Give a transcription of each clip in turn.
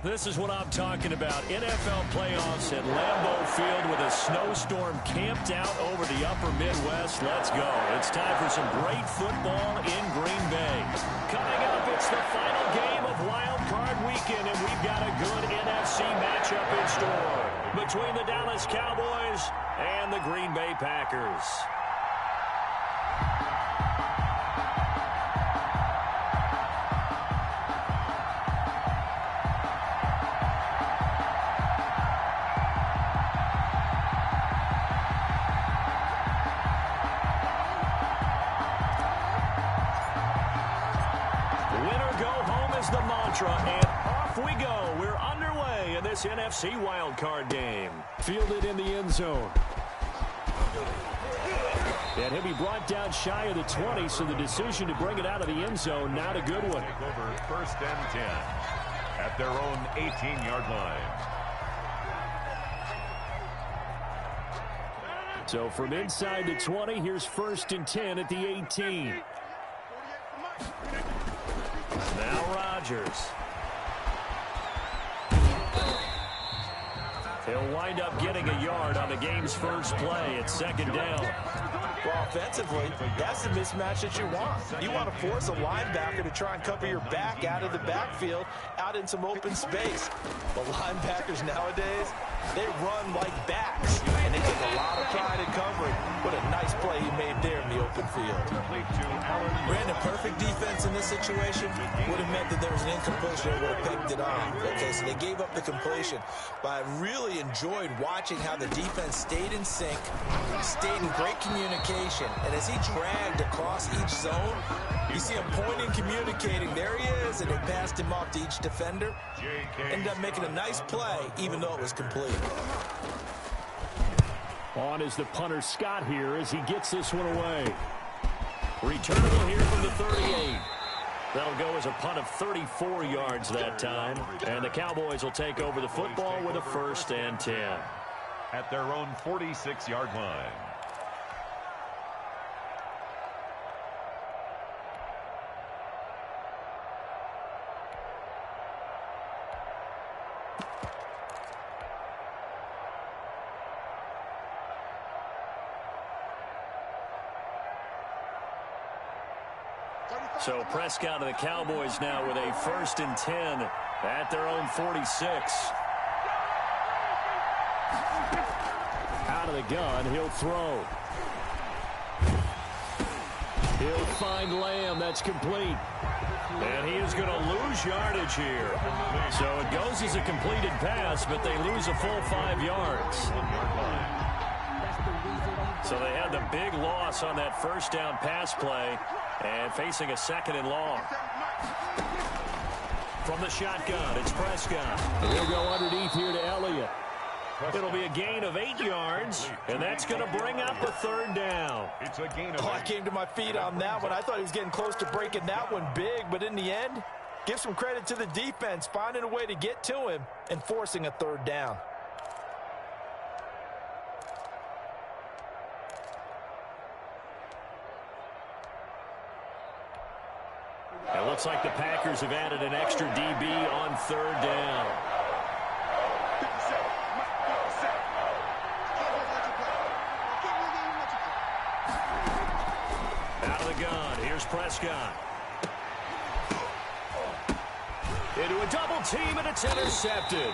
This is what I'm talking about. NFL playoffs at Lambeau Field with a snowstorm camped out over the upper Midwest. Let's go. It's time for some great football in Green Bay. Coming up, it's the final game of Wild Card Weekend, and we've got a good NFC matchup in store between the Dallas Cowboys and the Green Bay Packers. And off we go. We're underway in this NFC wildcard game. Fielded in the end zone. And he'll be brought down shy of the 20, so the decision to bring it out of the end zone, not a good one. Over 1st and 10 at their own 18-yard line. So from inside the 20, here's 1st and 10 at the 18. Now Rodgers. He'll wind up getting a yard on the game's first play at 2nd down. Well, offensively, that's the mismatch that you want. You want to force a linebacker to try and cover your back out of the backfield, out in some open space. The linebackers nowadays, they run like backs, and they take a lot of pride in covering. What a nice play he made there in the open field. Brandon, perfect defense in this situation would have meant that there was an incompletion that would have picked it off. Okay, so they gave up the completion. But I really enjoyed watching how the defense stayed in sync, stayed in great communication. And as he dragged across each zone, you see him pointing, communicating. There he is, and they passed him off to each defender. Ended up making a nice play, even though it was complete. On is the punter Scott here as he gets this one away. Returnable here from the 38. That'll go as a punt of 34 yards that time. And the Cowboys will take over the football with a 1st and 10. At their own 46-yard line. So Prescott of the Cowboys now with a 1st and 10 at their own 46. Out of the gun, he'll throw. He'll find Lamb. That's complete. And he is going to lose yardage here. So it goes as a completed pass, but they lose a full 5 yards. So they had the big loss on that 1st down pass play. And facing a 2nd and long. From the shotgun, it's Prescott. He'll go underneath here to Elliott. It'll be a gain of 8 yards, and that's going to bring up a 3rd down. It's a gain of I came to my feet on that one. I thought he was getting close to breaking that one big, but in the end, give some credit to the defense, finding a way to get to him and forcing a 3rd down. It looks like the Packers have added an extra DB on 3rd down. Out of the gun, here's Prescott. Into a double team, and it's intercepted.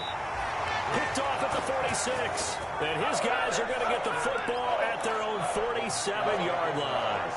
Picked off at the 46. And his guys are going to get the football at their own 47-yard line.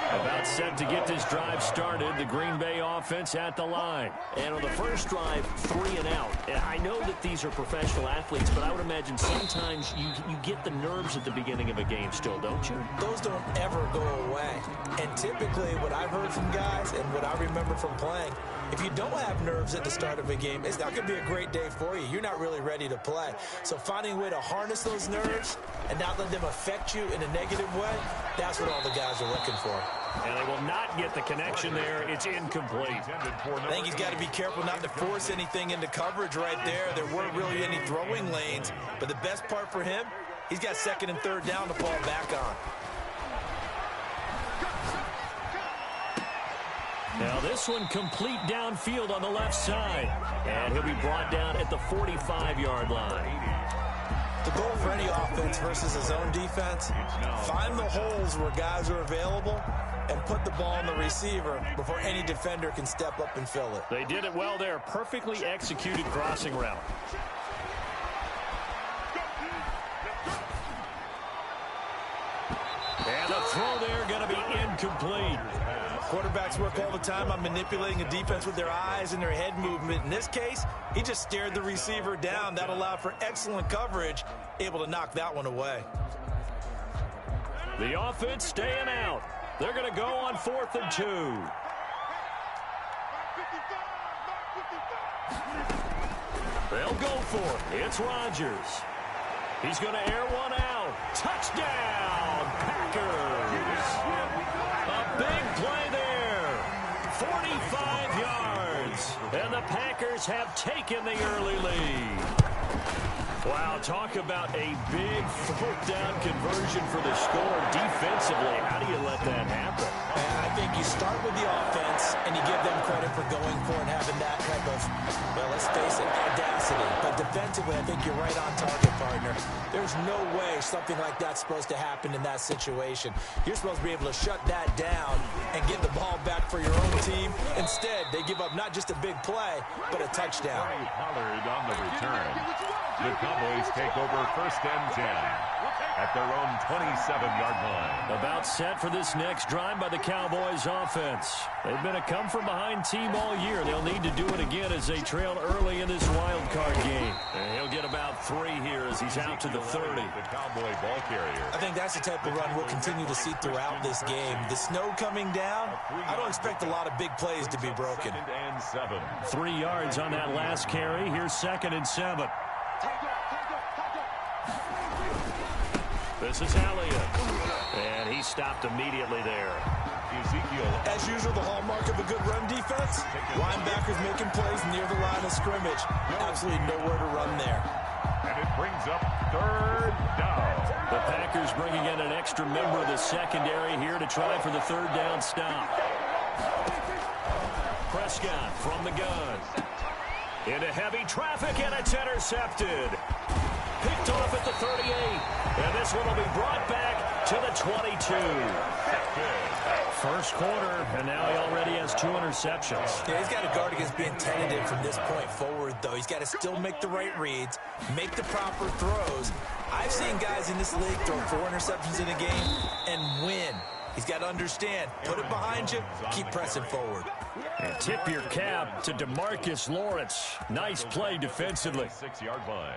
About set to get this drive started. The Green Bay offense at the line. And on the first drive, 3 and out. And I know that these are professional athletes, but I would imagine sometimes you get the nerves at the beginning of a game still, don't you? Those don't ever go away. And typically what I've heard from guys and what I remember from playing, if you don't have nerves at the start of a game, it's not going to be a great day for you. You're not really ready to play. So finding a way to harness those nerves and not let them affect you in a negative way, that's what all the guys are looking for. And they will not get the connection there. It's incomplete. I think he's got to be careful not to force anything into coverage right there. There weren't really any throwing lanes. But the best part for him, he's got 2nd and 3rd down to fall back on. Now this one complete downfield on the left side. And he'll be brought down at the 45-yard line. The goal for any offense versus a zone defense, find the holes where guys are available and put the ball on the receiver before any defender can step up and fill it. They did it well there. Perfectly executed crossing route. And the throw there going to be incomplete. Quarterbacks work all the time on manipulating a defense with their eyes and their head movement. In this case, he just stared the receiver down. That allowed for excellent coverage, able to knock that one away. The offense staying out. They're going to go on 4th and 2. They'll go for it. It's Rodgers. He's going to air one out. Touchdown, Packers. A big play there. 45 yards. And the Packers have taken the early lead. Wow, talk about a big 4th down conversion for the score defensively. How do you let that happen? And I think you start with the offense and you give them credit for going for it and having that type of, well, let's face it, audacity. But defensively, I think you're right on target, partner. There's no way something like that's supposed to happen in that situation. You're supposed to be able to shut that down and get the ball back for your own team. Instead, they give up not just a big play, but a touchdown. Pollard on the return. The Cowboys take over 1st and 10 at their own 27-yard line. About set for this next drive by the Cowboys offense. They've been a come-from-behind team all year. They'll need to do it again as they trail early in this wild card game. And he'll get about 3 here as he's out to the 30. The Cowboy ball carrier. I think that's the type of run we'll continue to see throughout this game. The snow coming down, I don't expect a lot of big plays to be broken. 2nd and 7. 3 yards on that last carry. Here's 2nd and 7. This is Elliott. And he stopped immediately there. Ezekiel. As usual, the hallmark of a good run defense, linebackers making plays near the line of scrimmage. Absolutely nowhere to run there. And it brings up 3rd down. The Packers bringing in an extra member of the secondary here to try for the 3rd down stop. Prescott from the gun. Into heavy traffic, and it's intercepted. Picked off at the 38. And this one will be brought back to the 22. First quarter, and now he already has 2 interceptions. Yeah, he's got to guard against being tentative from this point forward, though. He's got to still make the right reads, make the proper throws. I've seen guys in this league throw 4 interceptions in a game and win. He's got to understand, put it behind you, keep pressing forward. And tip your cap to DeMarcus Lawrence. Nice play defensively. 6-yard line.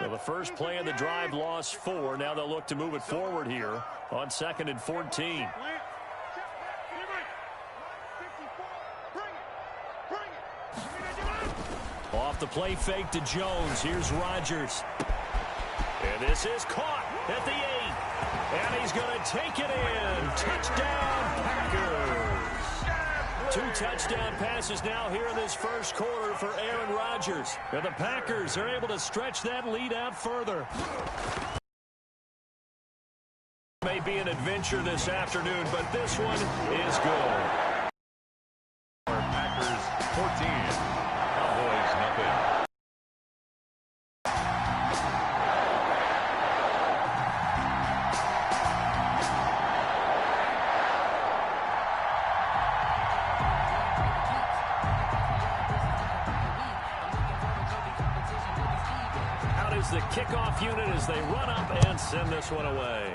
Well, the first play of the drive lost 4. Now they'll look to move it forward here on 2nd and 14. Off the play fake to Jones. Here's Rodgers. And this is caught at the 8. And he's going to take it in. Touchdown, Packers. 2 touchdown passes now here in this first quarter for Aaron Rodgers. And the Packers are able to stretch that lead out further. May be an adventure this afternoon, but this one is good. Packers 14. Cowboys nothing. The kickoff unit as they run up and send this one away.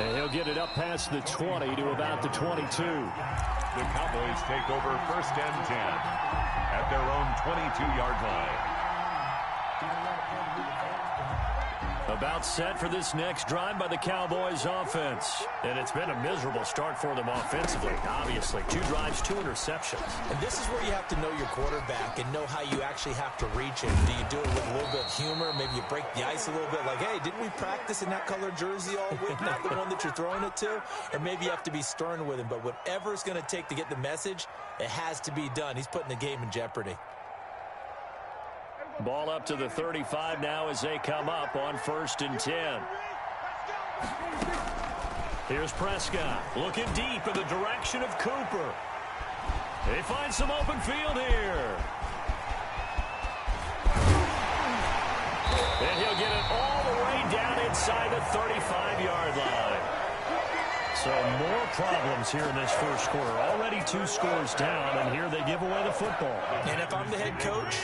And he'll get it up past the 20 to about the 22. The Cowboys take over 1st and 10 at their own 22-yard line. About set for this next drive by the Cowboys offense. And it's been a miserable start for them offensively, obviously. 2 drives, 2 interceptions. And this is where you have to know your quarterback and know how you actually have to reach him. Do you do it with a little bit of humor? Maybe you break the ice a little bit like, hey, didn't we practice in that color jersey all week? Not the one that you're throwing it to? Or maybe you have to be stern with him. But whatever it's going to take to get the message, it has to be done. He's putting the game in jeopardy. Ball up to the 35 now as they come up on 1st and 10. Here's Prescott looking deep in the direction of Cooper. They find some open field here. And he'll get it all the way down inside the 35-yard line. So more problems here in this first quarter. Already 2 scores down, and here they give away the football. And if I'm the head coach,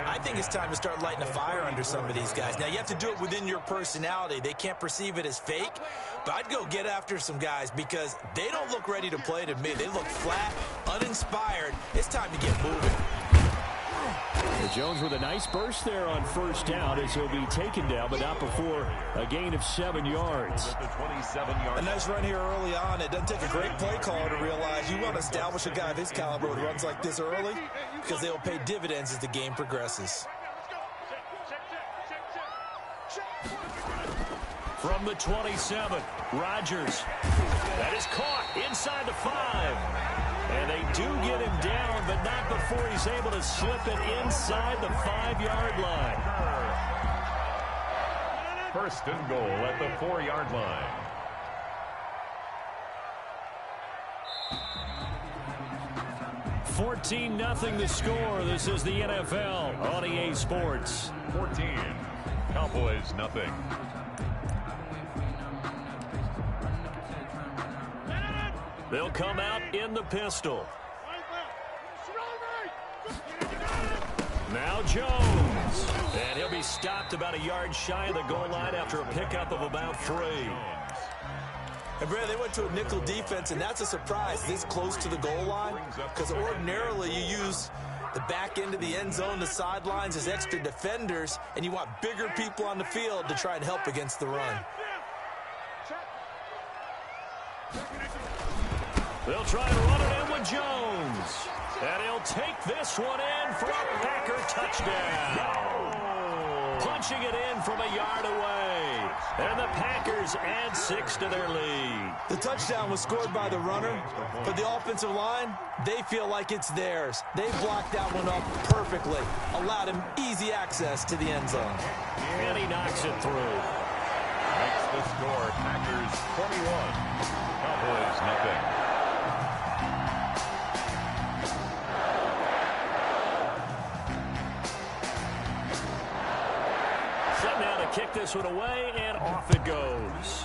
I think it's time to start lighting a fire under some of these guys. Now, you have to do it within your personality. They can't perceive it as fake, but I'd go get after some guys because they don't look ready to play to me. They look flat, uninspired. It's time to get moving. Jones with a nice burst there on 1st down as he'll be taken down, but not before a gain of 7 yards. A nice run here early on. It doesn't take a great play caller to realize you want to establish a guy of his caliber who runs like this early because they'll pay dividends as the game progresses. From the 27, Rodgers. That is caught inside the 5. And they do get him down, but not before he's able to slip it inside the 5-yard line. 1st and goal at the 4-yard line. $14-0 the score. This is the NFL on EA Sports. 14. Cowboys nothing. They'll come out in the pistol. Now Jones. And he'll be stopped about a yard shy of the goal line after a pickup of about 3. And, Brad, they went to a nickel defense, and that's a surprise this close to the goal line because ordinarily you use the back end of the end zone, the sidelines as extra defenders, and you want bigger people on the field to try and help against the run. They'll try to run it in with Jones. And he'll take this one in for a Packer touchdown. Punching it in from a yard away. And the Packers add 6 to their lead. The touchdown was scored by the runner, but the offensive line, they feel like it's theirs. They blocked that one up perfectly, allowed him easy access to the end zone. And he knocks it through. Makes the score Packers 21. Cowboys nothing. Kick this one away, and off it goes.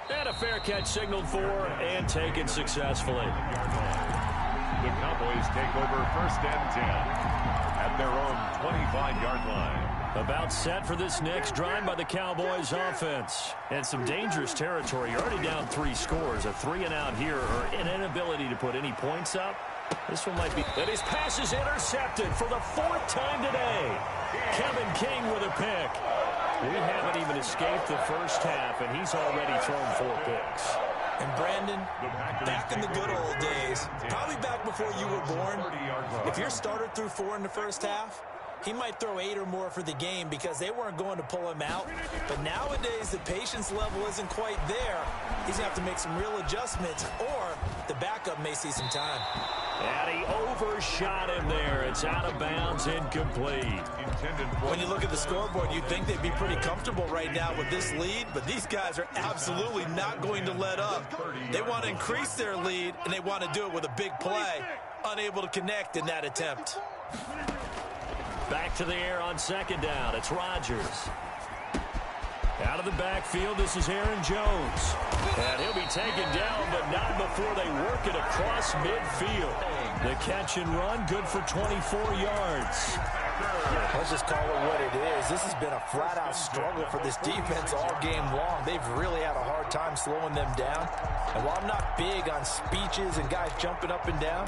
And a fair catch signaled for and taken successfully. The Cowboys take over 1st and 10 at their own 25-yard line. About set for this next drive by the Cowboys offense. And some dangerous territory. You're already down 3 scores. A 3-and-out here or an inability to put any points up. This one might be. And his pass is intercepted for the 4th time today. Kevin King with a pick. We haven't even escaped the first half, and he's already thrown 4 picks. And Brandon, back in the good old days, probably back before you were born, if your starter threw 4 in the first half, he might throw 8 or more for the game because they weren't going to pull him out. But nowadays, the patience level isn't quite there. He's going to have to make some real adjustments, or the backup may see some time. And he overshot him there. It's out of bounds, incomplete. When you look at the scoreboard, you'd think they'd be pretty comfortable right now with this lead, but these guys are absolutely not going to let up. They want to increase their lead, and they want to do it with a big play. Unable to connect in that attempt. Back to the air on 2nd down. It's Rodgers. Out of the backfield, this is Aaron Jones. And he'll be taken down, but not before they work it across midfield. The catch and run, good for 24 yards. Let's just call it what it is. This has been a flat-out struggle for this defense all game long. They've really had a hard time slowing them down. And while I'm not big on speeches and guys jumping up and down,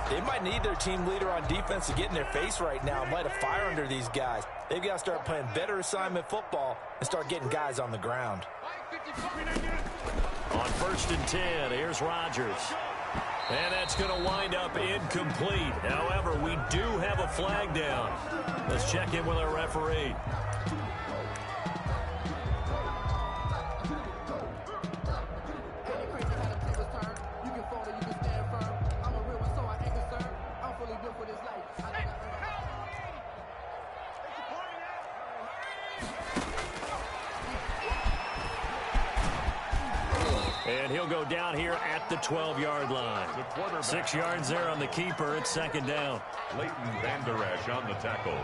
they might need their team leader on defense to get in their face right now and light a fire under these guys. They've got to start playing better assignment football and start getting guys on the ground. On 1st and 10, here's Rodgers. And that's going to wind up incomplete. However, we do have a flag down. Let's check in with our referee. And he'll go down here at the 12-yard line. 6 yards there on the keeper. It's second down. Leighton Vander Esch on the tackle.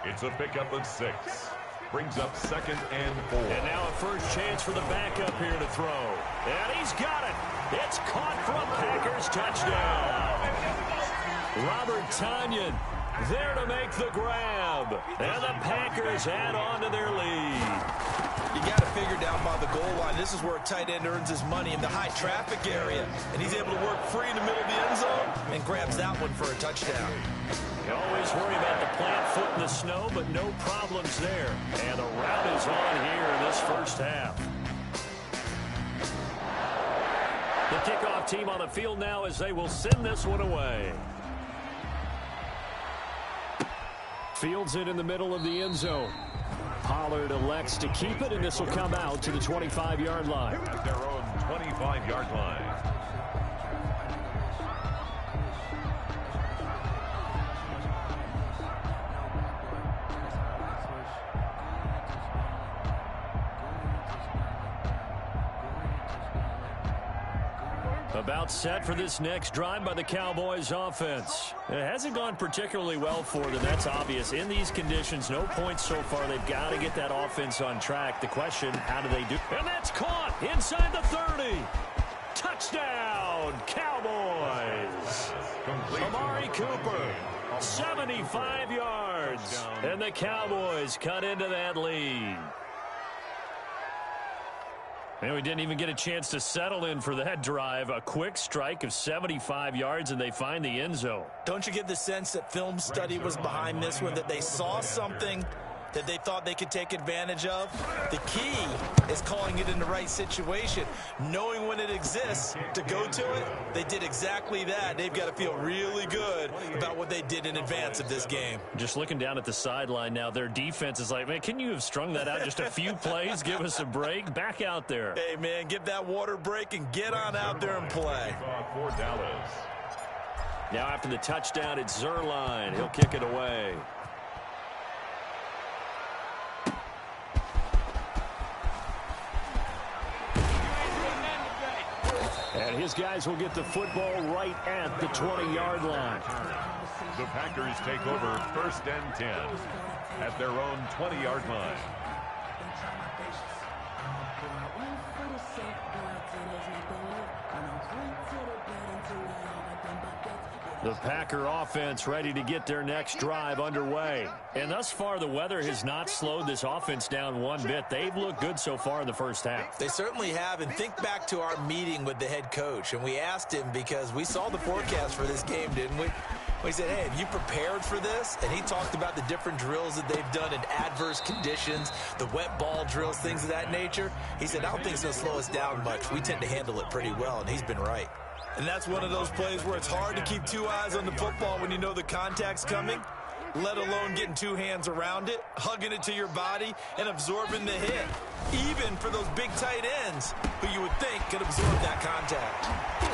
It's a pickup of 6. Brings up 2nd and 4. And now a first chance for the backup here to throw. And he's got it. It's caught for a Packers touchdown. Robert Tonyan there to make the grab. And the Packers add on to their lead. You got to figure down by the goal line. This is where a tight end earns his money in the high traffic area. And he's able to work free in the middle of the end zone and grabs that one for a touchdown. You always worry about the plant foot in the snow, but no problems there. And the route is on here in this first half. The kickoff team on the field now as they will send this one away. Fields it in the middle of the end zone. Pollard elects to keep it, and this will come out to the 25-yard line. At their own 25-yard line. About set for this next drive by the Cowboys offense. It hasn't gone particularly well for them. That's obvious. In these conditions, no points so far. They've got to get that offense on track. The question, how do they do? And that's caught inside the 30. Touchdown, Cowboys. Amari Cooper, 75 yards. And the Cowboys cut into that lead. And we didn't even get a chance to settle in for that drive. A quick strike of 75 yards, and they find the end zone. Don't you get the sense that film study was behind this one, that they saw something that they thought they could take advantage of? The key is calling it in the right situation, knowing when it exists to go to it. They did exactly that. They've got to feel really good about what they did in advance of this game. Just looking down at the sideline now, their defense is like, man, can you have strung that out just a few plays? Give us a break. Back out there. Hey, man, give that water break and get on out there and play. For Dallas. Now after the touchdown, it's Zerline. He'll kick it away. And his guys will get the football right at the 20-yard line. The Packers take over 1st and 10 at their own 20-yard line. The Packer offense ready to get their next drive underway. And thus far, the weather has not slowed this offense down one bit. They've looked good so far in the first half. They certainly have. And think back to our meeting with the head coach. And we asked him, because we saw the forecast for this game, didn't we? We said, hey, have you prepared for this? And he talked about the different drills that they've done in adverse conditions, the wet ball drills, things of that nature. He said, I don't think it's going to slow us down much. We tend to handle it pretty well, and he's been right. And that's one of those plays where it's hard to keep two eyes on the football when you know the contact's coming, let alone getting two hands around it, hugging it to your body, and absorbing the hit. Even for those big tight ends who you would think could absorb that contact.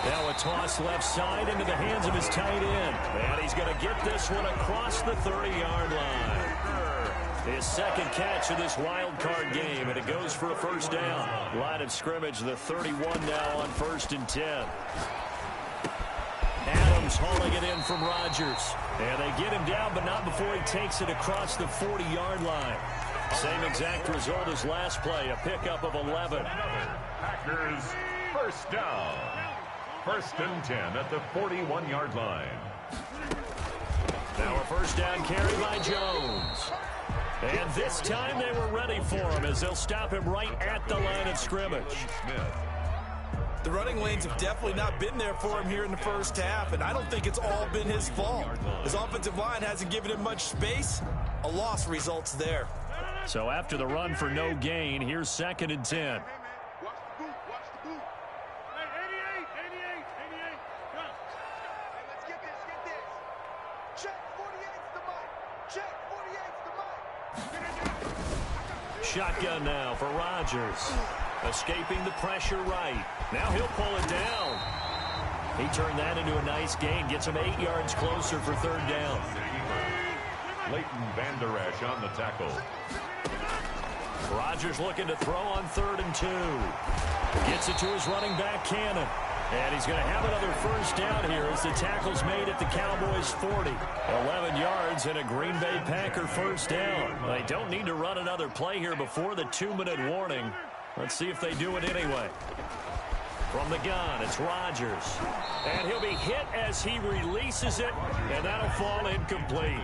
Now a toss left side into the hands of his tight end. And he's going to get this one across the 30-yard line. His second catch of this wild card game, and it goes for a first down. Line of scrimmage, the 31 now on 1st and 10. Adams hauling it in from Rodgers. And they get him down, but not before he takes it across the 40-yard line. Same exact result as last play, a pickup of 11. Packers first down. 1st and 10 at the 41-yard line. Now a first down carry by Jones. And this time they were ready for him as they'll stop him right at the line of scrimmage. The running lanes have definitely not been there for him here in the first half, and I don't think it's all been his fault. His offensive line hasn't given him much space. A loss results there. So after the run for no gain, here's 2nd and 10. Shotgun now for Rodgers. Escaping the pressure right. Now he'll pull it down. He turned that into a nice gain. Gets him 8 yards closer for 3rd down. Leighton Vander Esch on the tackle. Rodgers looking to throw on 3rd and 2. Gets it to his running back, Cannon. And he's going to have another first down here as the tackle's made at the Cowboys' 40. 11 yards and a Green Bay Packer first down. They don't need to run another play here before the 2-minute warning. Let's see if they do it anyway. From the gun, it's Rodgers. And he'll be hit as he releases it, and that'll fall incomplete.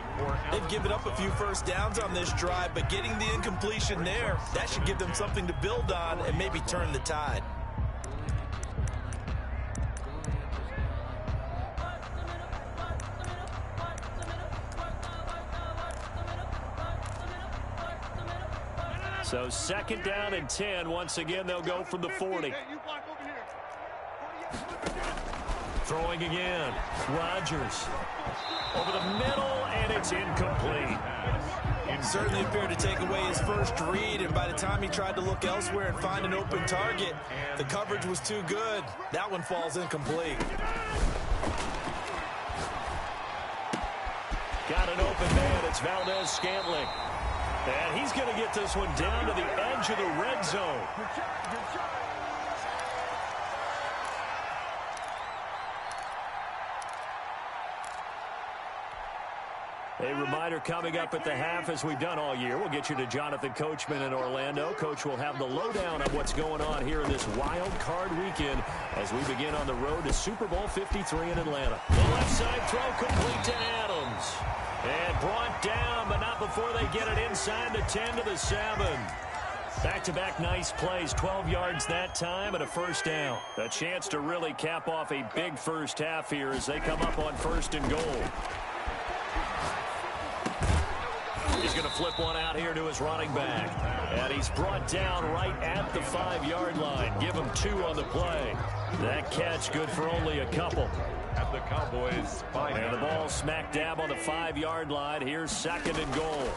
They've given up a few first downs on this drive, but getting the incompletion there, that should give them something to build on and maybe turn the tide. So 2nd down and 10. Once again, they'll go from the 40. Throwing again. Rodgers. Over the middle, and it's incomplete. Certainly appeared to take away his first read, and by the time he tried to look elsewhere and find an open target, the coverage was too good. That one falls incomplete. Got an open man. It's Valdez-Scantling. And he's going to get this one down to the edge of the red zone. A reminder coming up at the half, as we've done all year. We'll get you to Jonathan Coachman in Orlando. Coach will have the lowdown on what's going on here in this wild card weekend as we begin on the road to Super Bowl 53 in Atlanta. The left side throw complete to Adams. And brought down, but not before they get it inside the 10 to the 7. Back-to-back nice plays, 12 yards that time and a first down. A chance to really cap off a big first half here as they come up on 1st and goal. He's going to flip one out here to his running back. And he's brought down right at the 5-yard line. Give him 2 on the play. That catch good for only a couple. At the Cowboys' 5. And the ball smack dab on the 5-yard line. Here's 2nd and goal.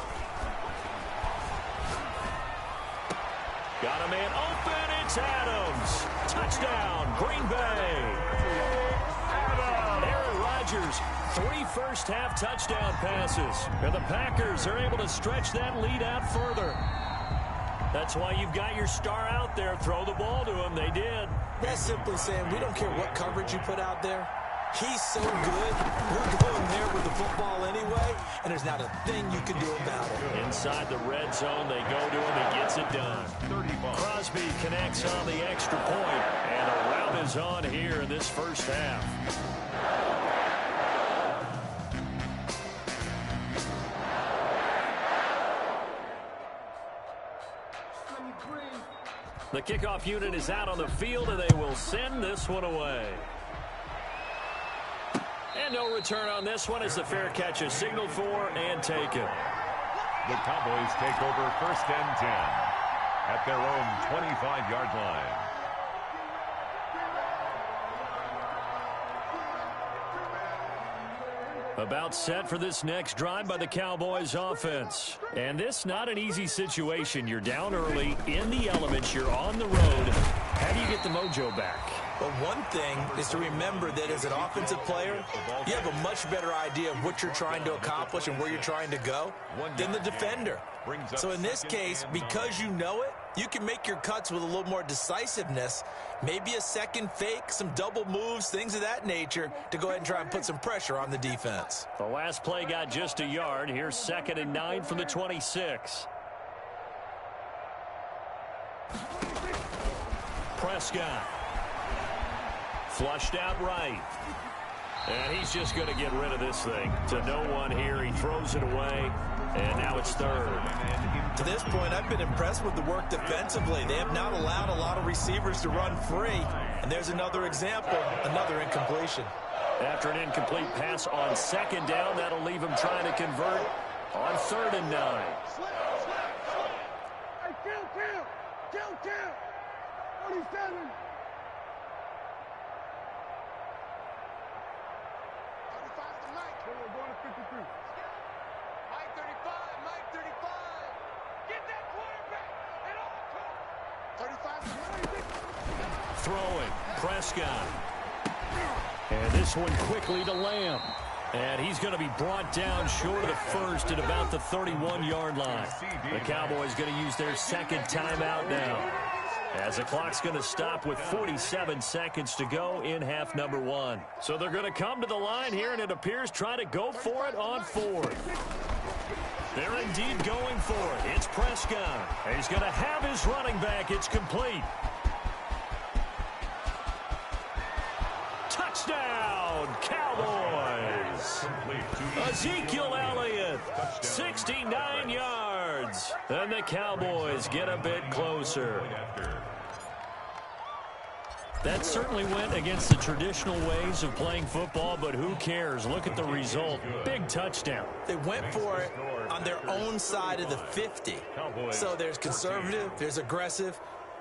Got a man open. It's Adams. Touchdown, Green Bay. Aaron Rodgers, 3 first-half touchdown passes. And the Packers are able to stretch that lead out further. That's why you've got your star out there. Throw the ball to him. They did. That's simply saying we don't care what coverage you put out there. He's so good, we're going there with the football anyway, and there's not a thing you can do about it. Inside the red zone, they go to him. He gets it done. Crosby connects on the extra point, and a rout is on here in this first half. The kickoff unit is out on the field, and they will send this one away. And no return on this one as the fair catch is signaled for and taken. The Cowboys take over 1st and 10 at their own 25-yard line. About set for this next drive by the Cowboys offense. And this not an easy situation. You're down early, in the elements, you're on the road. How do you get the mojo back? But one thing is to remember that as an offensive player, you have a much better idea of what you're trying to accomplish and where you're trying to go than the defender. So in this case, because you know it, you can make your cuts with a little more decisiveness, maybe a second fake, some double moves, things of that nature, to go ahead and try and put some pressure on the defense. The last play got just a yard. Here's 2nd and 9 from the 26. Prescott. Flushed out right. And he's just going to get rid of this thing. To no one here. He throws it away. And now it's 3rd. To this point, I've been impressed with the work defensively. They have not allowed a lot of receivers to run free. And there's another example, another incompletion. After an incomplete pass on 2nd down, that'll leave him trying to convert on 3rd and 9. Hey, kill. 47. Throwing, Prescott. And this one quickly to Lamb. And he's going to be brought down short of the first at about the 31-yard line. The Cowboys going to use their second timeout now, as the clock's going to stop with 47 seconds to go in half number one. So they're going to come to the line here, and it appears try to go for it on fourth. They're indeed going for it. It's Prescott. He's going to have his running back. It's complete. Touchdown, Cowboys. Ezekiel Elliott, 69 yards. And the Cowboys get a bit closer. That certainly went against the traditional ways of playing football, but who cares? Look at the result. Big touchdown. They went for it on their own side of the 50. So there's conservative, there's aggressive,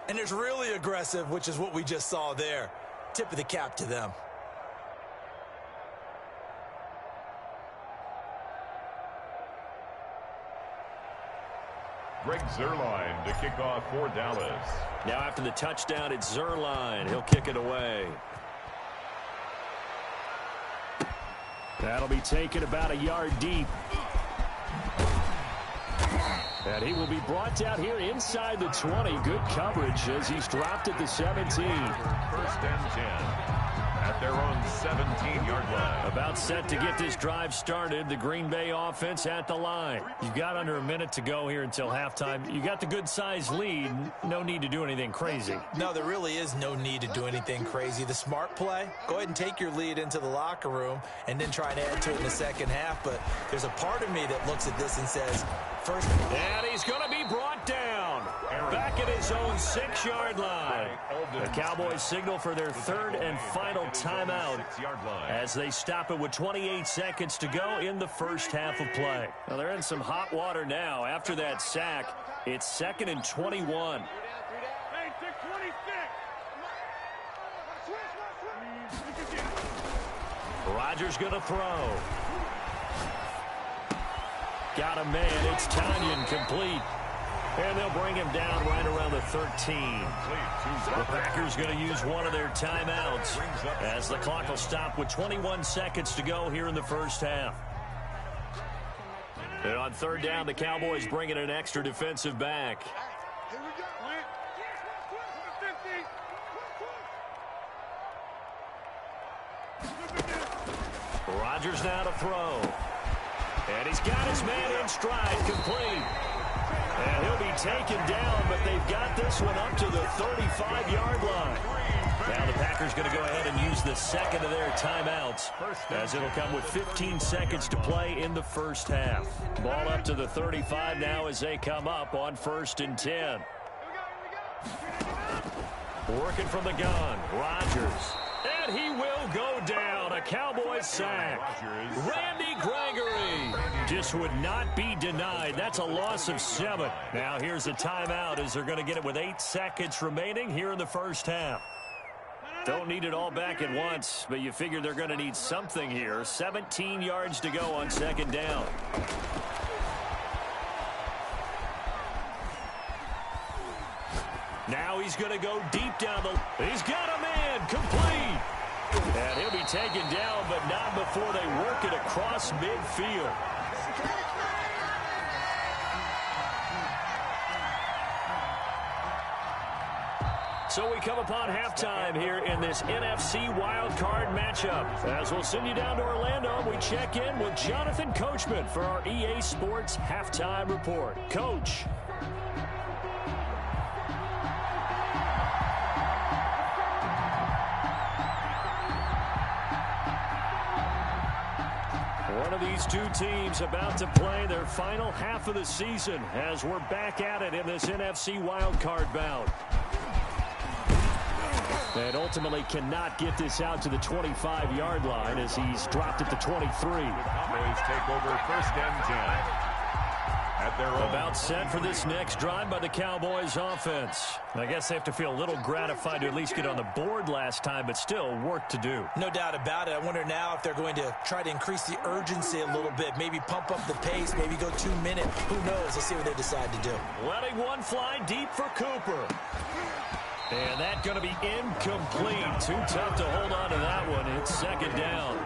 and there's really aggressive, which is what we just saw there. Tip of the cap to them. Greg Zuerlein to kick off for Dallas. Now after the touchdown, it's Zuerlein. He'll kick it away. That'll be taken about a yard deep. And he will be brought down here inside the 20. Good coverage as he's dropped at the 17. First and 10. At their own 17-yard line. About set to get this drive started. The Green Bay offense at the line. You've got under a minute to go here until halftime. You got the good-sized lead. No need to do anything crazy. No, there really is no need to do anything crazy. The smart play, go ahead and take your lead into the locker room and then try and add to it in the second half. But there's a part of me that looks at this and says, first. And he's going to be brought down. Back at his own 6-yard line. The Cowboys signal for their third and final timeout as they stop it with 28 seconds to go in the first half of play. Now they're in some hot water now. After that sack, it's 2nd and 21. Rodgers going to throw. Got a man. It's Tanyan, complete. And they'll bring him down right around the 13. The Packers going to use one of their timeouts as the clock will stop with 21 seconds to go here in the first half. And on third down, the Cowboys bring in an extra defensive back. Rodgers now to throw. And he's got his man in stride, complete. And he'll be taken down, but they've got this one up to the 35-yard line. Now the Packers going to go ahead and use the second of their timeouts, as it'll come with 15 seconds to play in the first half. Ball up to the 35 now as they come up on 1st and 10. Working from the gun, Rodgers. And he will go down. A Cowboys sack. Randy Gregory just would not be denied. That's a loss of 7. Now here's a timeout as they're going to get it with 8 seconds remaining here in the first half. Don't need it all back at once, but you figure they're going to need something here. 17 yards to go on 2nd down. Now he's going to go deep down the... He's got a man, complete. And he'll be taken down, but not before they work it across midfield. So we come upon halftime here in this NFC wildcard matchup. As we'll send you down to Orlando, we check in with Jonathan Coachman for our EA Sports Halftime Report. Coach. One of these two teams about to play their final half of the season as we're back at it in this NFC wildcard bout. And ultimately cannot get this out to the 25-yard line as he's dropped at the 23. Cowboys take over 1st and 10. At their own. About set for this next drive by the Cowboys offense. I guess they have to feel a little gratified to at least get on the board last time, but still work to do. No doubt about it. I wonder now if they're going to try to increase the urgency a little bit, maybe pump up the pace, maybe go 2 minutes. Who knows? Let's see what they decide to do. Letting one fly deep for Cooper. And that's going to be incomplete. Too tough to hold on to that one. It's 2nd down.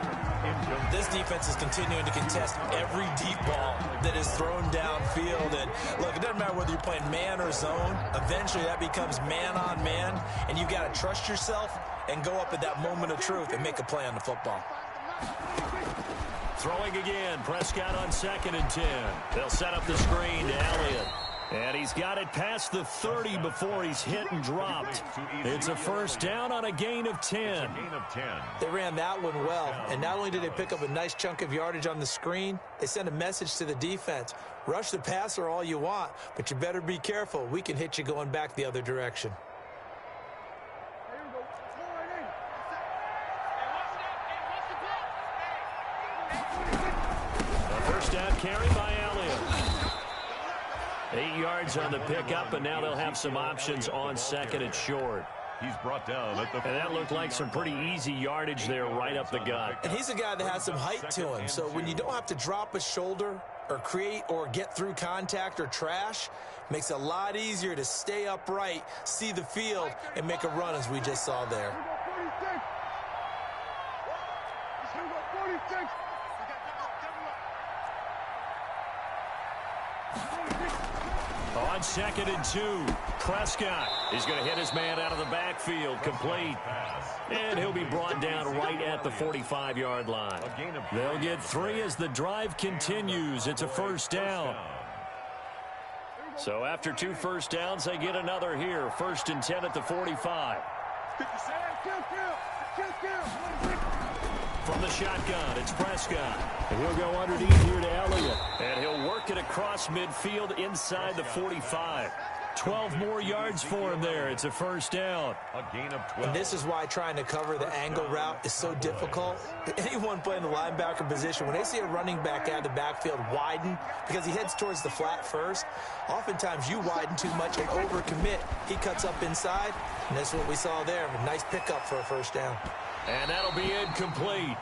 This defense is continuing to contest every deep ball that is thrown downfield. And look, it doesn't matter whether you're playing man or zone. Eventually that becomes man on man, and you've got to trust yourself and go up at that moment of truth and make a play on the football. Throwing again, Prescott on 2nd and 10. They'll set up the screen to Elliott. And he's got it past the 30 before he's hit and dropped. It's a first down on a gain of 10. They ran that one well, and not only did they pick up a nice chunk of yardage on the screen, they sent a message to the defense. Rush the passer all you want, but you better be careful. We can hit you going back the other direction. A first down carry by Elliott. 8 yards on the pickup, and now they'll have some options on 2nd and short. He's brought down at the... And that looked like some pretty easy yardage there right up the gut. And he's a guy that has some height to him, so when you don't have to drop a shoulder or create or get through contact or trash, makes it a lot easier to stay upright, see the field, and make a run as we just saw there. On 2nd and 2, Prescott is going to hit his man out of the backfield, complete. And he'll be brought down right at the 45-yard line. They'll get 3 as the drive continues. It's a first down. So after 2 first downs, they get another here. 1st and 10 at the 45. From the shotgun, it's Prescott. And he'll go underneath here to Elliott. And he'll work it across midfield inside the 45. 12 more yards for him there. It's a first down. A gain of 12. And this is why trying to cover the angle route is so difficult. Anyone playing the linebacker position, when they see a running back out of the backfield widen because he heads towards the flat first, oftentimes you widen too much and overcommit. He cuts up inside, and that's what we saw there. A nice pickup for a first down. And that'll be incomplete.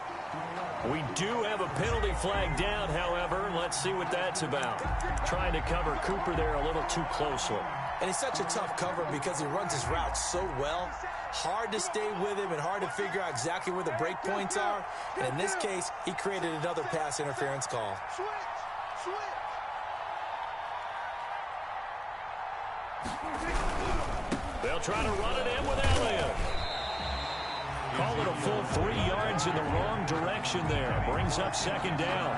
We do have a penalty flag down, however. Let's see what that's about. Trying to cover Cooper there a little too closely. And he's such a tough cover because he runs his route so well. Hard to stay with him and hard to figure out exactly where the break points are. And in this case, he created another pass interference call. They'll try to run it in with Elliott. Call it a full 3 yards in the wrong direction there. Brings up 2nd down.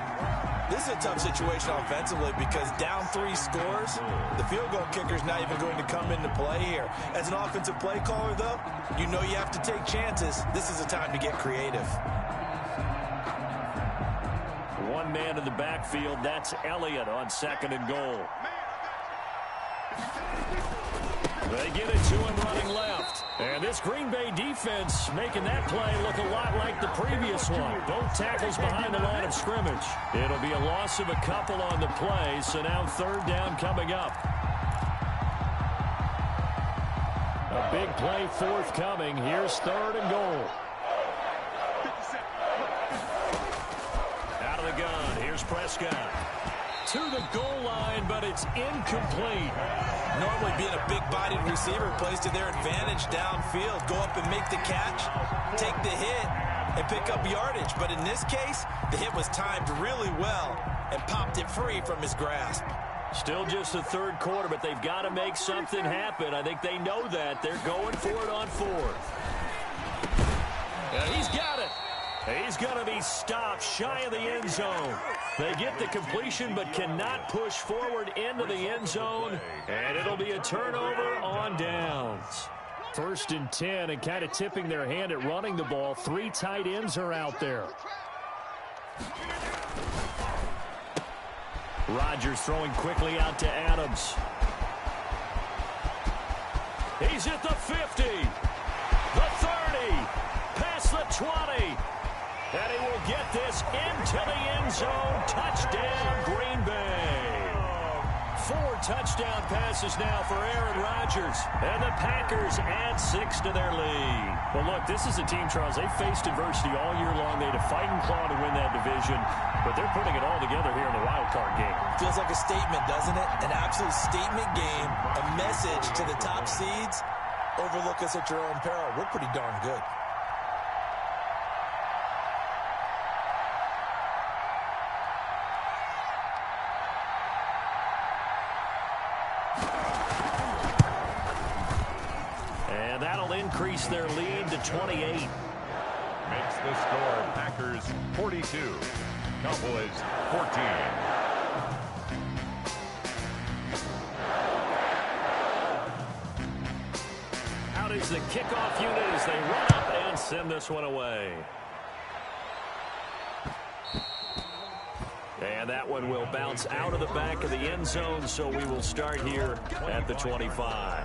This is a tough situation offensively because down 3 scores, the field goal kicker's not even going to come into play here. As an offensive play caller, though, you know you have to take chances. This is a time to get creative. One man in the backfield, that's Elliott on 2nd and goal. They get it to him running left. And this Green Bay defense making that play look a lot like the previous one. Both tackles behind the line of scrimmage. It'll be a loss of a couple on the play, so now 3rd down coming up. A big play forthcoming. Here's 3rd and goal. Out of the gun. Here's Prescott. To the goal line, but it's incomplete. Normally being a big-bodied receiver plays to their advantage downfield. Go up and make the catch, take the hit, and pick up yardage. But in this case, the hit was timed really well and popped it free from his grasp. Still just the 3rd quarter, but they've got to make something happen. I think they know that. They're going for it on 4th. And he's got it. He's going to be stopped shy of the end zone. They get the completion but cannot push forward into the end zone. And it'll be a turnover on downs. 1st and 10, and kind of tipping their hand at running the ball. 3 tight ends are out there. Rodgers throwing quickly out to Adams. He's at the 50, the 30, past the 20. And he will get this into the end zone. Touchdown, Green Bay. 4 touchdown passes now for Aaron Rodgers. And the Packers add 6 to their lead. Well, look, this is a team, Charles, they faced adversity all year long. They had to fight and claw to win that division. But they're putting it all together here in the wild card game. Feels like a statement, doesn't it? An absolute statement game. A message to the top seeds. Overlook us at your own peril. We're pretty darn good. And that'll increase their lead to 28. Makes the score Packers 42, Cowboys 14. Out is the kickoff unit as they run up and send this one away. And that one will bounce out of the back of the end zone, so we will start here at the 25.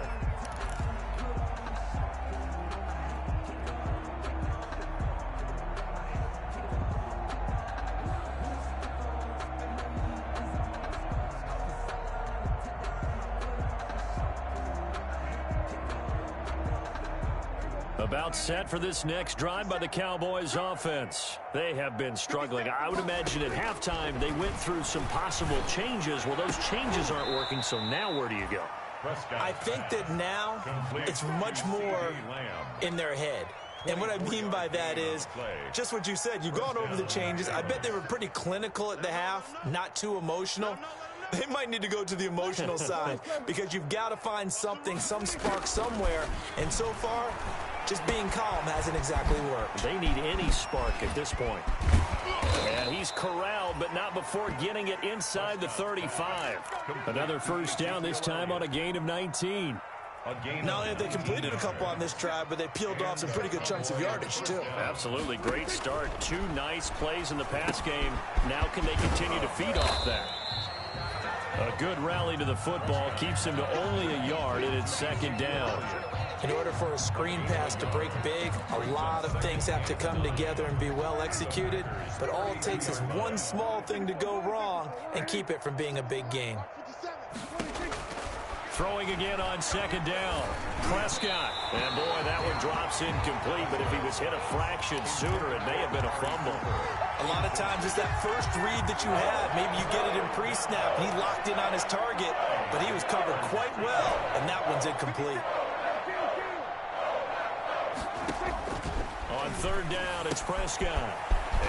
About set for this next drive by the Cowboys offense. They have been struggling. I would imagine at halftime they went through some possible changes. Well, those changes aren't working, so now where do you go? I think that now it's much more in their head. And what I mean by that is just what you said. You've gone over the changes. I bet they were pretty clinical at the half, not too emotional. They might need to go to the emotional side because you've got to find something, some spark somewhere. And so far, just being calm hasn't exactly worked. They need any spark at this point. And he's corralled, but not before getting it inside the 35. Another first down, this time on a gain of 19. Not only have they completed a couple on this drive, but they peeled off some pretty good chunks of yardage, too. Absolutely. Great start. 2 nice plays in the pass game. Now can they continue to feed off that? A good rally to the football keeps him to only a yard, and it's second down. In order for a screen pass to break big, a lot of things have to come together and be well executed, but all it takes is one small thing to go wrong and keep it from being a big game. Throwing again on second down. Prescott. And, boy, that one drops incomplete, but if he was hit a fraction sooner, it may have been a fumble. A lot of times it's that first read that you have. Maybe you get it in pre-snap. He locked in on his target, but he was covered quite well, and that one's incomplete. On third down, it's Prescott.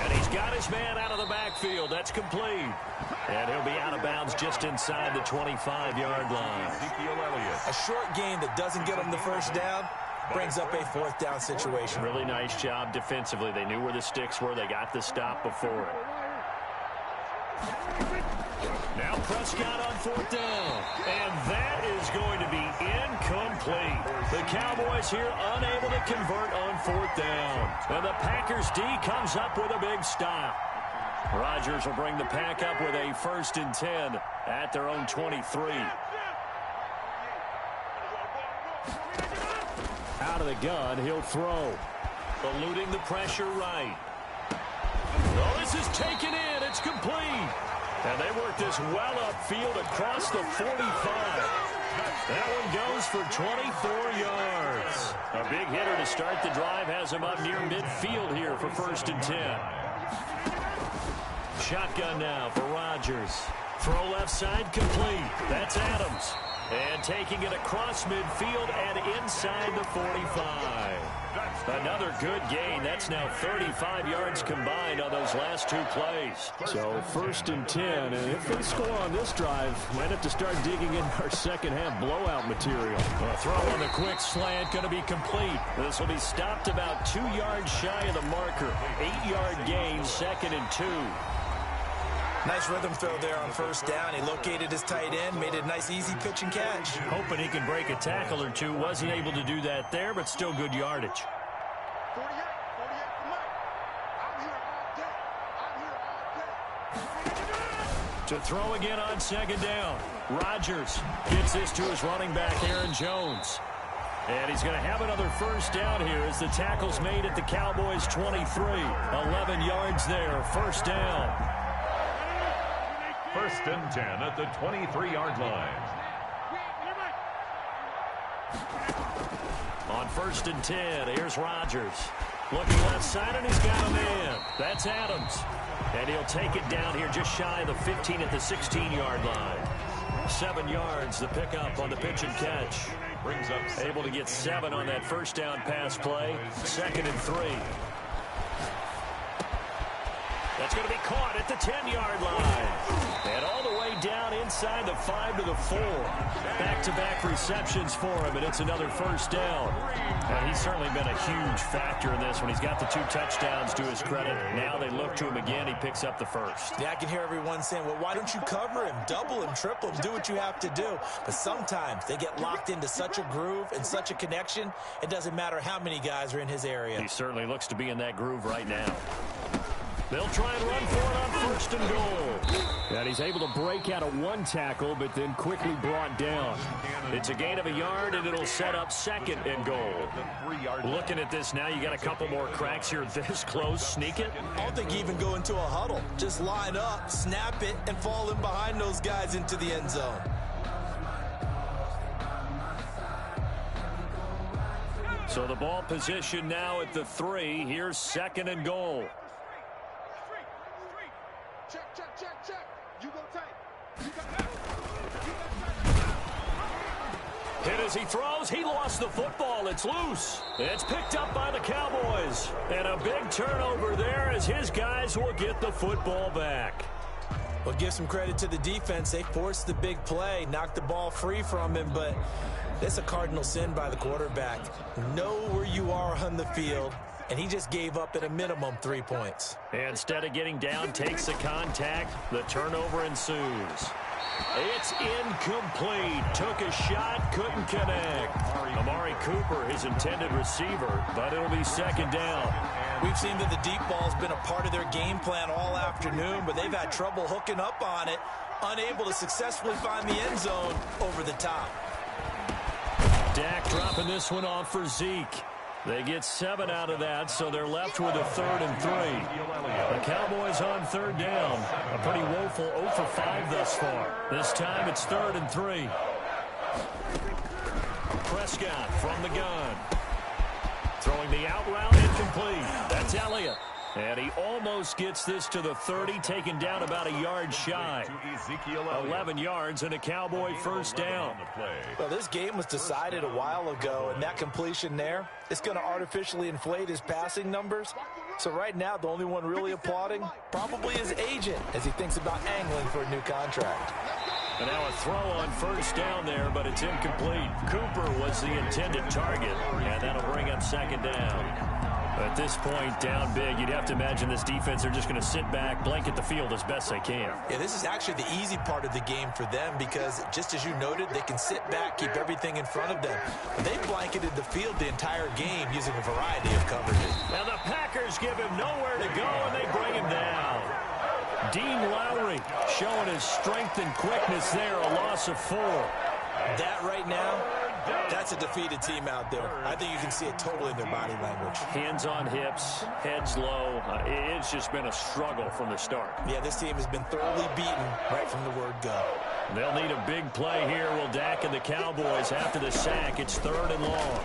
And he's got his man out of the backfield. That's complete. And he'll be out of bounds just inside the 25-yard line. A short gain that doesn't get him the first down brings up a fourth down situation. Really nice job defensively. They knew where the sticks were. They got the stop before it. Now Prescott on fourth down. And that is going to be incomplete. The Cowboys here unable to convert on fourth down. And the Packers D comes up with a big stop. Rodgers will bring the Pack up with a 1st and 10 at their own 23. Out of the gun, he'll throw. Eluding the pressure right. Oh, this is taken in. It's complete. And they work this well upfield across the 45. That one goes for 24 yards. A big hitter to start the drive has him up near midfield here for 1st and 10. Shotgun now for Rodgers. Throw left side complete. That's Adams. And taking it across midfield and inside the 45. Another good gain. That's now 35 yards combined on those last 2 plays. So 1st and 10. And if they score on this drive, might have to start digging in our second half blowout material. A throw on the quick slant going to be complete. This will be stopped about 2 yards shy of the marker. 8-yard gain, 2nd and 2. Nice rhythm throw there on first down. He located his tight end, made it a nice easy pitch and catch. Hoping he can break a tackle or two. Wasn't able to do that there, but still good yardage. To throw again on second down. Rodgers gets this to his running back, Aaron Jones. And he's going to have another first down here as the tackle's made at the Cowboys' 23. 11 yards there, first down. 1st and 10 at the 23-yard line. On 1st and 10, here's Rodgers. Looking left side, and he's got a man. That's Adams. And he'll take it down here just shy of the 15 at the 16-yard line. 7 yards, the pickup on the pitch and catch. Brings up able to get 7 on that first down pass play. 2nd and 3. That's going to be caught at the 10-yard line. And all the way down inside the 5 to the 4. Back-to-back receptions for him, and it's another first down. And he's certainly been a huge factor in this when he's got the 2 touchdowns to his credit. Now they look to him again. He picks up the first. Yeah, I can hear everyone saying, well, why don't you cover him, double him, triple him, do what you have to do. But sometimes they get locked into such a groove and such a connection, it doesn't matter how many guys are in his area. He certainly looks to be in that groove right now. They'll try and run for it on 1st and goal. And he's able to break out of 1 tackle, but then quickly brought down. It's a gain of a yard, and it'll set up 2nd and goal. Looking at this now, you got a couple more cracks here this close. Sneak it. I don't think you even go into a huddle. Just line up, snap it, and fall in behind those guys into the end zone. So the ball position now at the 3. Here's 2nd and goal. Check. You go tight. Hit as he throws. He lost the football. It's loose. It's picked up by the Cowboys. And a big turnover there as his guys will get the football back. Well, give some credit to the defense. They forced the big play, knocked the ball free from him, but that's a cardinal sin by the quarterback. Know where you are on the field, and he just gave up at a minimum 3 points. Instead of getting down, takes the contact. The turnover ensues. It's incomplete. Took a shot, couldn't connect. Amari Cooper, his intended receiver, but it'll be 2nd down. We've seen that the deep ball's been a part of their game plan all afternoon, but they've had trouble hooking up on it, unable to successfully find the end zone over the top. Dak dropping this one off for Zeke. They get 7 out of that, so they're left with a 3rd and 3. The Cowboys on 3rd down. A pretty woeful 0 for 5 thus far. This time it's 3rd and 3. Prescott from the gun. Throwing the out route, incomplete. That's Elliott. And he almost gets this to the 30, taken down about a yard shy. 11 yards and a Cowboy first down. Well, this game was decided a while ago, and that completion there, it's going to artificially inflate his passing numbers. So right now, the only one really applauding probably his agent as he thinks about angling for a new contract. And now a throw on first down there, but it's incomplete. Cooper was the intended target, and that'll bring up 2nd down. At this point, down big, you'd have to imagine this defense are just going to sit back, blanket the field as best they can. Yeah, this is actually the easy part of the game for them because, just as you noted, they can sit back, keep everything in front of them. They blanketed the field the entire game using a variety of coverages. Now the Packers give him nowhere to go, and they bring him down. Dean Lowry showing his strength and quickness there, a loss of 4. That right now, that's a defeated team out there. I think you can see it totally in their body language. Hands on hips, heads low. It's just been a struggle from the start. Yeah, this team has been thoroughly beaten right from the word go. They'll need a big play here. Will Dak and the Cowboys after the sack. It's 3rd and long.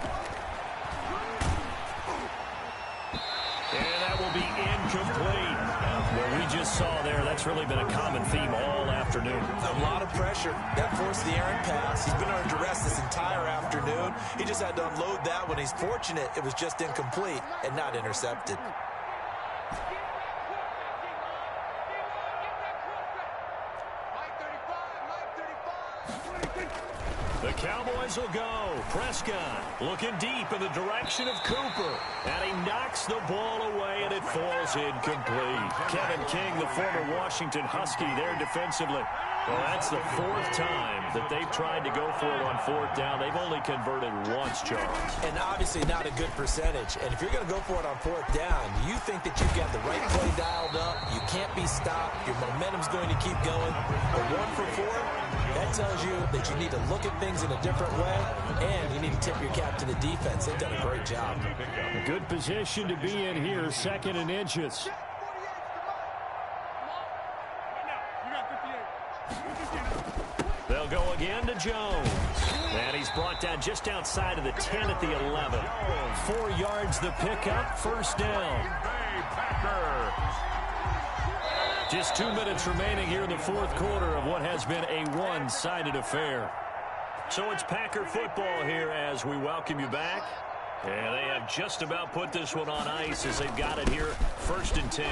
And that will be incomplete. What we just saw there, that's really been a common theme all afternoon. A lot of pressure. That forced the errant pass. He's been under duress this entire afternoon. He just had to unload that one. He's fortunate it was just incomplete and not intercepted. The Cowboys will go. Prescott looking deep in the direction of Cooper. And he knocks the ball away, and it falls incomplete. Kevin King, the former Washington Husky, there defensively. Well, that's the 4th time that they've tried to go for it on 4th down. They've only converted once, Charles. And obviously not a good percentage. And if you're going to go for it on 4th down, you think that you've got the right play dialed up. You can't be stopped. Your momentum's going to keep going. But 1 for 4, that tells you that you need to look at things in a different way, and you need to tip your cap to the defense. They've done a great job. A good position to be in here, 2nd and inches. They'll go again to Jones. And he's brought down just outside of the 10 at the 11. 4 yards the pickup, first down. Just 2 minutes remaining here in the 4th quarter of what has been a one-sided affair. So it's Packer football here as we welcome you back. And they have just about put this one on ice as they've got it here, 1st and 10.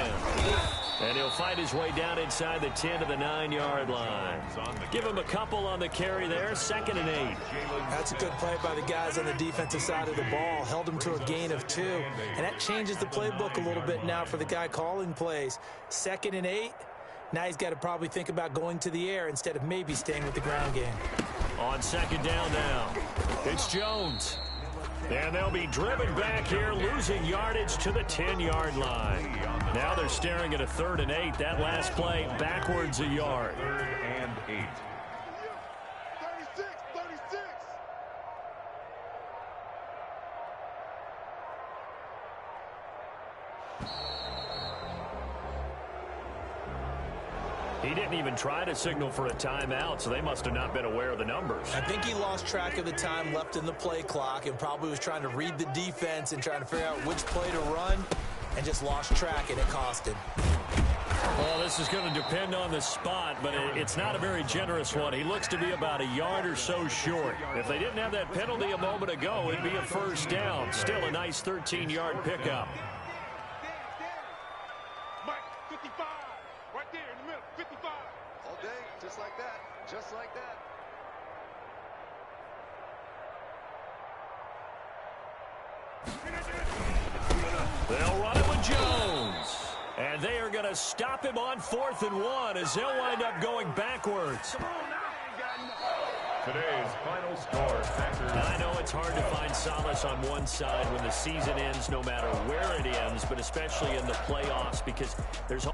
And he'll fight his way down inside the 10 to the 9-yard line. Give him a couple on the carry there, 2nd and 8. That's a good play by the guys on the defensive side of the ball. Held them to a gain of 2. And that changes the playbook a little bit now for the guy calling plays. 2nd and 8. Now he's got to probably think about going to the air instead of maybe staying with the ground game. On 2nd down now, it's Jones. And they'll be driven back here, losing yardage to the 10-yard line. Now they're staring at a 3rd and 8. That last play backwards a yard. 3rd and 8. 36, 36. He didn't even try to signal for a timeout, so they must have not been aware of the numbers. I think he lost track of the time left in the play clock and probably was trying to read the defense and trying to figure out which play to run and just lost track, and it cost him. Well, this is going to depend on the spot, but it's not a very generous one. He looks to be about a yard or so short. If they didn't have that penalty a moment ago, it'd be a 1st down. Still a nice 13-yard pickup. Mike, 55. Right there in the middle, 55. All day, just like that. Just like that. They'll run it with Jones. And they are going to stop him on 4th and 1 as they'll wind up going backwards. Today's final score, Packers. I know it's hard to find solace on one side when the season ends, no matter where it ends, but especially in the playoffs, because there's